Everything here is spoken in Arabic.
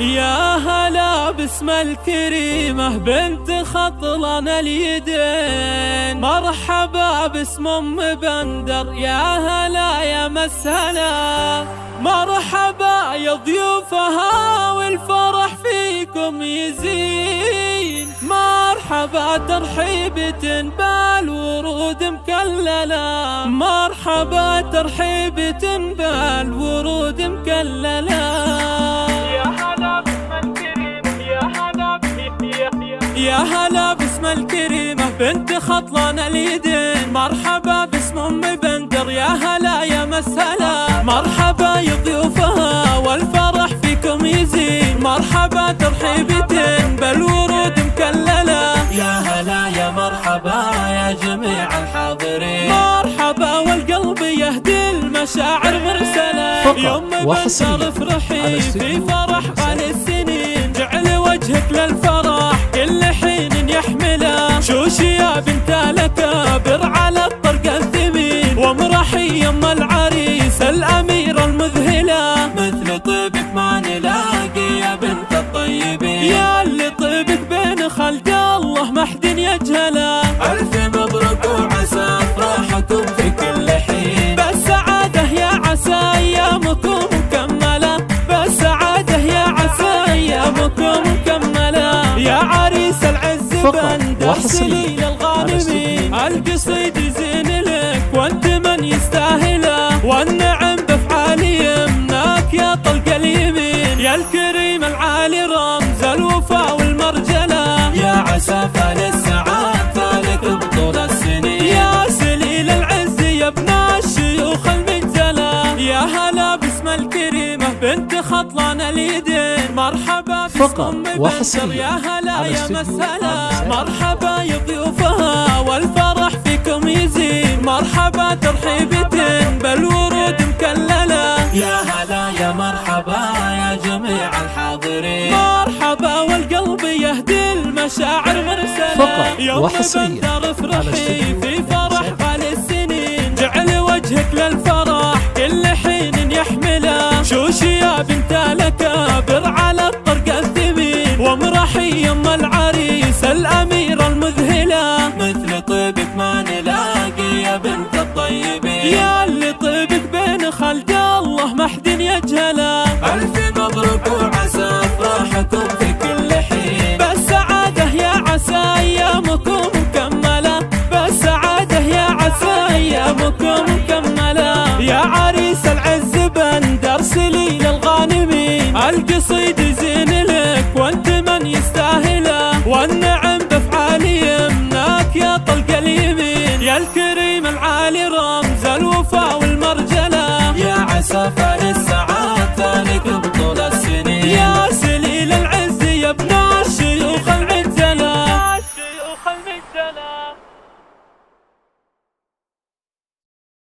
يا هلا باسم الكريمة بنت خطلان اليدين، مرحبا باسم ام بندر، يا هلا يا مسهلا، مرحبا يا ضيوفها والفرح فيكم يزين، مرحبا ترحيبة بالورود مكللة، مرحبا ترحيبة بالورود مكللة. يا هلا باسم الكريمة بنت خطلان اليدين، مرحبا باسم ام بندر، يا هلا يا مسهلا، مرحبا يا ضيوفها والفرح فيكم يزين، مرحبا ترحيبة بالورود مكللة. يا هلا يا مرحبا يا جميع الحاضرين، مرحبا والقلب يهدي المشاعر مرسلة، يوم بندر افرحي في فرح غالي السنين، جعل وجهك للفرح كل حين يحمله، شوشي يا بنت الأكابر على الطرق الثمين، وامرحي يم العريس الأميرة المذهلة، مثل طيبك ما نلاقي يا بنت الطيبين، يا اللي طيبك بين خلق الله ما حد يجهله، ألف مبروك وعسى أفراحكم في كل حين، بالسعادة يا عسى أيامكم مكملة، بالسعادة يا عسى أيامكم مكملة، يا عريس العز بندر سليل الغانمين، القصيد يزين لك وانت من يستاهله، والنعم بافعال يمناك يا طلق اليمين، يا الكريم العالي رمز الوفاء والمرجله، يا عسى فال السعاد فالك بطول السنين، يا سليل العز يا ابن الشيوخ المجزله، يا هلا باسم الكريمة بنت خطلان اليدين، مرحبا باسم ام بندر، يا هلا يا مسهلا، مرحبا يا ضيوفها والفرح فيكم يزين، مرحبا ترحيبة بالورود مكللة. يا هلا يا مرحبا يا جميع الحاضرين، مرحبا والقلب يهدي المشاعر مرسلة، يوم بندر افرحي في فرح غالي السنين، جعل وجهك للفرح كل حين يحمله، شوشي يا بنت الأكابر على الطرق الثمين، وامرحي يم العريس الأميرة المذهلة، مثل طيبك ما نلاقي يا بنت الطيبين، يا اللي طيبك بين خلق الله ما حد يجهله، ألف مبروك وعسى أفراحكم في كل حين، بالسعادة يا عسى أيامكم مكملة، بالسعادة يا عسى أيامكم مكملة، يا عريس العز بندر سليل الغانمين، القصيد يزين لك وانت من يستاهله، والنعم